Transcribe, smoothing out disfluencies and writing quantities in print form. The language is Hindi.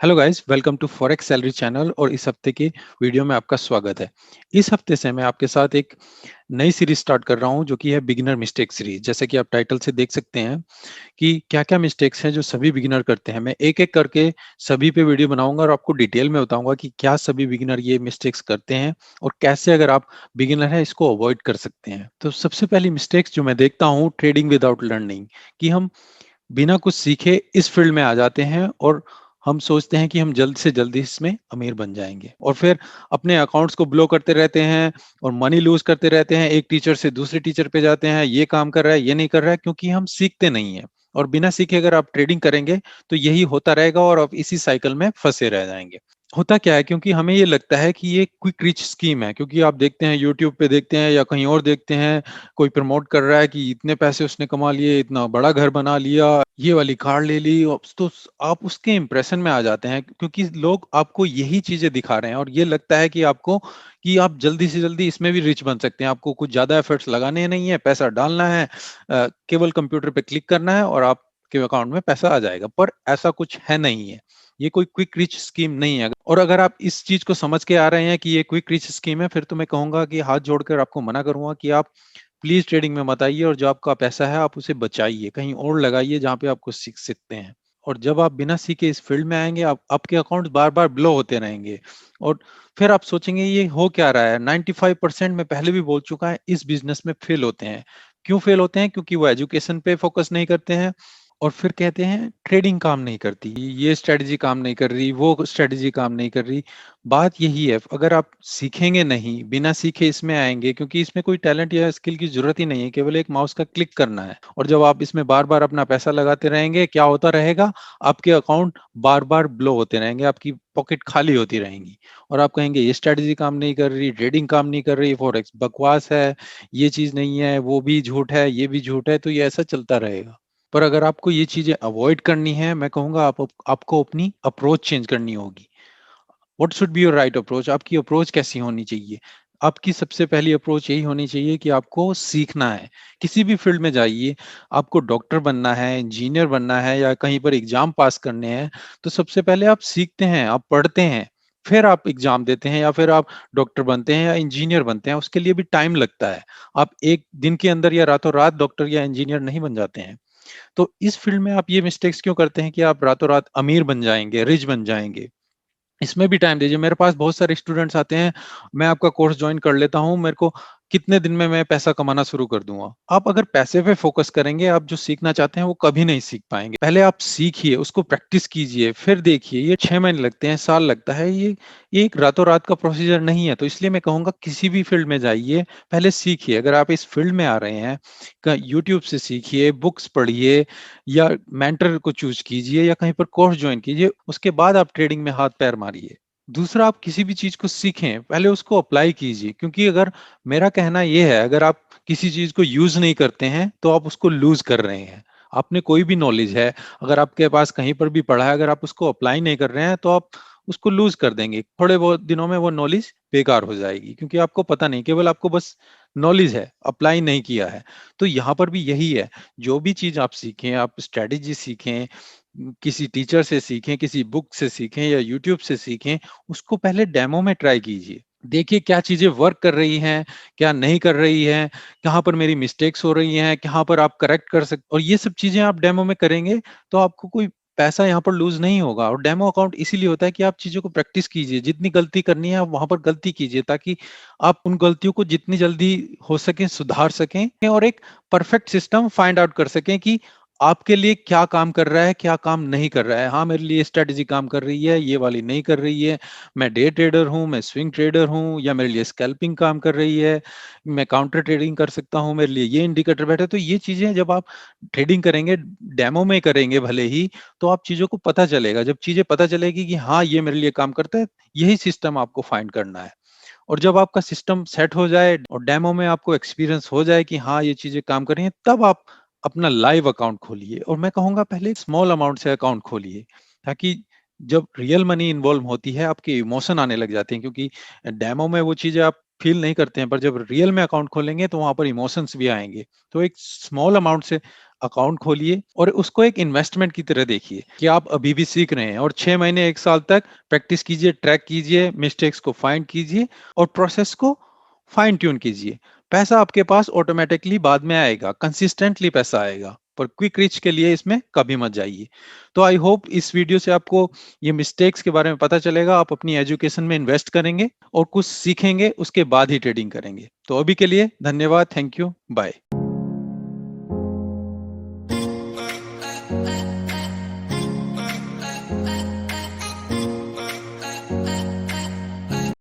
Hello guys, welcome to forex salary channel और इस हफ्ते के वीडियो में आपका स्वागत है। इस हफ्ते से मैं आपके साथ एक नई सीरीज स्टार्ट कर रहा हूं जो कि है बिगिनर मिस्टेक सीरीज। जैसे कि आप टाइटल से देख सकते हैं कि क्या-क्या मिस्टेक्स हैं जो सभी बिगिनर करते हैं। मैं एक-एक करके सभी पे वीडियो बनाऊंगा और आपको डिटेल में बताऊंगा कि क्या सभी बिगिनर ये मिस्टेक्स करते हैं और कैसे अगर आप बिगिनर हैं इसको अवॉइड कर सकते हैं। तो सबसे पहली मिस्टेक्स जो मैं देखता हूँ ट्रेडिंग विदाउट लर्निंग, कि हम बिना कुछ सीखे इस फील्ड में आ जाते हैं और हम सोचते हैं कि हम जल्द से जल्द इसमें अमीर बन जाएंगे और फिर अपने अकाउंट्स को ब्लो करते रहते हैं और मनी लूज करते रहते हैं। एक टीचर से दूसरे टीचर पे जाते हैं, ये काम कर रहा है, ये नहीं कर रहा है, क्योंकि हम सीखते नहीं है। और बिना सीखे अगर आप ट्रेडिंग करेंगे तो यही होता रहेगा और आप इसी साइकिल में फंसे रह जाएंगे। होता क्या है, क्योंकि हमें ये लगता है कि ये क्विक रिच स्कीम है, क्योंकि आप देखते हैं यूट्यूब पे देखते हैं या कहीं और देखते हैं, कोई प्रमोट कर रहा है कि इतने पैसे उसने कमा लिए, इतना बड़ा घर बना लिया, ये वाली कार ले ली। तो आप उसके इंप्रेशन में आ जाते हैं, क्योंकि लोग आपको यही चीजें दिखा रहे हैं और ये लगता है कि आपको कि आप जल्दी से जल्दी इसमें भी रिच बन सकते हैं। आपको कुछ ज्यादा एफर्ट्स लगाने नहीं है, पैसा डालना है, केवल कंप्यूटर पे क्लिक करना है और आपके अकाउंट में पैसा आ जाएगा। पर ऐसा कुछ है नहीं है, ये कोई क्विक रिच स्कीम नहीं है। और अगर आप इस चीज को समझ के आ रहे हैं कि ये क्विक रिच स्कीम है, फिर तो मैं कहूंगा कि हाथ जोड़कर आपको मना करूंगा कि आप प्लीज ट्रेडिंग में मत आइए और जो आपका पैसा है आप उसे बचाइए, कहीं और लगाइए जहां पे आपको सीख सकते हैं। और जब आप बिना सीखे इस फील्ड में आएंगे, आप आपके अकाउंट बार बार ब्लो होते रहेंगे और फिर आप सोचेंगे ये हो क्या रहा है। 95% मैं पहले भी बोल चुका है, इस बिजनेस में फेल होते हैं। क्यों फेल होते हैं? क्योंकि वो एजुकेशन पे फोकस नहीं करते हैं और फिर कहते हैं ट्रेडिंग काम नहीं करती, ये स्ट्रेटजी काम नहीं कर रही, वो स्ट्रेटजी काम नहीं कर रही। बात यही है, अगर आप सीखेंगे नहीं, बिना सीखे इसमें आएंगे, क्योंकि इसमें कोई टैलेंट या स्किल की जरूरत ही नहीं है, केवल एक माउस का क्लिक करना है। और जब आप इसमें बार बार अपना पैसा लगाते रहेंगे, क्या होता रहेगा? आपके अकाउंट बार बार ब्लो होते रहेंगे, आपकी पॉकेट खाली होती रहेंगी और आप कहेंगे ये स्ट्रेटजी काम नहीं कर रही, ट्रेडिंग काम नहीं कर रही, फॉरेक्स बकवास है, ये चीज नहीं है, वो भी झूठ है, ये भी झूठ है। तो ये ऐसा चलता रहेगा। पर अगर आपको ये चीजें अवॉइड करनी है, मैं कहूंगा आपको अपनी अप्रोच चेंज करनी होगी। What should be your right approach? आपकी अप्रोच कैसी होनी चाहिए? आपकी सबसे पहली अप्रोच यही होनी चाहिए कि आपको सीखना है। किसी भी फील्ड में जाइए, आपको डॉक्टर बनना है, इंजीनियर बनना है या कहीं पर एग्जाम पास करने हैं, तो सबसे पहले आप सीखते हैं, आप पढ़ते हैं, फिर आप एग्जाम देते हैं या फिर आप डॉक्टर बनते हैं या इंजीनियर बनते हैं। उसके लिए भी टाइम लगता है। आप एक दिन के अंदर या रातों रात डॉक्टर या इंजीनियर नहीं बन जाते हैं। तो इस फील्ड में आप ये मिस्टेक्स क्यों करते हैं कि आप रातों रात अमीर बन जाएंगे, रिच बन जाएंगे? इसमें भी टाइम दीजिए। मेरे पास बहुत सारे स्टूडेंट्स आते हैं, मैं आपका कोर्स ज्वाइन कर लेता हूँ, मेरे को कितने दिन में मैं पैसा कमाना शुरू कर दूंगा। आप अगर पैसे पे फोकस करेंगे, आप जो सीखना चाहते हैं वो कभी नहीं सीख पाएंगे। पहले आप सीखिए, उसको प्रैक्टिस कीजिए, फिर देखिए। ये 6 महीने लगते हैं, साल लगता है, ये एक रातों रात का प्रोसीजर नहीं है। तो इसलिए मैं कहूंगा किसी भी फील्ड में जाइए, पहले सीखिए। अगर आप इस फील्ड में आ रहे हैं, यूट्यूब से सीखिए, बुक्स पढ़िए या मेंटर को चूज कीजिए या कहीं पर कोर्स ज्वाइन कीजिए, उसके बाद आप ट्रेडिंग में हाथ पैर मारिए। दूसरा, आप किसी भी चीज को सीखें, पहले उसको अप्लाई कीजिए, क्योंकि अगर मेरा कहना यह है, अगर आप किसी चीज को यूज नहीं करते हैं तो आप उसको लूज कर रहे हैं। आपने कोई भी नॉलेज है, अगर आपके पास कहीं पर भी पढ़ा है, अगर आप उसको अप्लाई नहीं कर रहे हैं तो आप उसको लूज कर देंगे। थोड़े बहुत दिनों में वो नॉलेज बेकार हो जाएगी, क्योंकि आपको पता नहीं, केवल आपको बस नॉलेज है, अप्लाई नहीं किया है। तो यहाँ पर भी यही है, जो भी चीज आप सीखें, आप स्ट्रेटेजी सीखें, किसी टीचर से सीखें, किसी बुक से सीखें या यूट्यूब से सीखें, उसको पहले डेमो में ट्राई कीजिए। देखिए क्या चीजें वर्क कर रही हैं, क्या नहीं कर रही हैं, कहाँ पर मेरी मिस्टेक्स हो रही हैं, कहाँ पर आप करेक्ट कर सकते। और ये सब चीजें आप डेमो में करेंगे तो आपको कोई पैसा यहाँ पर लूज नहीं होगा। और डेमो अकाउंट इसीलिए होता है कि आप चीजों को प्रैक्टिस कीजिए, जितनी गलती करनी है आप वहां पर गलती कीजिए, ताकि आप उन गलतियों को जितनी जल्दी हो सके सुधार सकें और एक परफेक्ट सिस्टम फाइंड आउट कर सकें कि आपके लिए क्या काम कर रहा है, क्या काम नहीं कर रहा है। हाँ, मेरे लिए स्ट्रेटजी काम कर रही है, ये वाली नहीं कर रही है। मैं डे ट्रेडर हूँ, मैं स्विंग ट्रेडर हूँ, या मेरे लिए स्कैल्पिंग काम कर रही है, मैं काउंटर ट्रेडिंग कर सकता हूँ, मेरे लिए ये इंडिकेटर बैठे। तो ये चीजें जब आप ट्रेडिंग करेंगे, डेमो में करेंगे भले ही, तो आप चीजों को पता चलेगा। जब चीजें पता चलेगी कि हाँ ये मेरे लिए काम करता है, यही सिस्टम आपको फाइंड करना है। और जब आपका सिस्टम सेट हो जाए और डेमो में आपको एक्सपीरियंस हो जाए कि हाँ ये चीजें काम कर रही हैं, तब आप अपना लाइव अकाउंट खोलिए। और मैं कहूंगा पहले स्मॉल अमाउंट से अकाउंट खोलिए, ताकि जब रियल मनी इन्वॉल्व होती है, आपके इमोशन आने लग जाते हैं, क्योंकि डेमो में वो चीजें आप फील नहीं करते हैं, पर जब रियल में अकाउंट खोलेंगे तो वहां पर इमोशंस भी आएंगे। तो एक स्मॉल अमाउंट से अकाउंट खोलिए और उसको एक इन्वेस्टमेंट की तरह देखिए कि आप अभी भी सीख रहे हैं, और 6 महीने 1 साल तक प्रैक्टिस कीजिए, ट्रैक कीजिए, मिस्टेक्स को फाइंड कीजिए और प्रोसेस को फाइन ट्यून कीजिए। पैसा आपके पास ऑटोमेटिकली बाद में आएगा, कंसिस्टेंटली पैसा आएगा, पर क्विक रिच के लिए इसमें कभी मत जाइए। तो आई होप इस वीडियो से आपको ये मिस्टेक्स के बारे में पता चलेगा, आप अपनी एजुकेशन में इन्वेस्ट करेंगे और कुछ सीखेंगे, उसके बाद ही ट्रेडिंग करेंगे। तो अभी के लिए धन्यवाद, थैंक यू, बाय।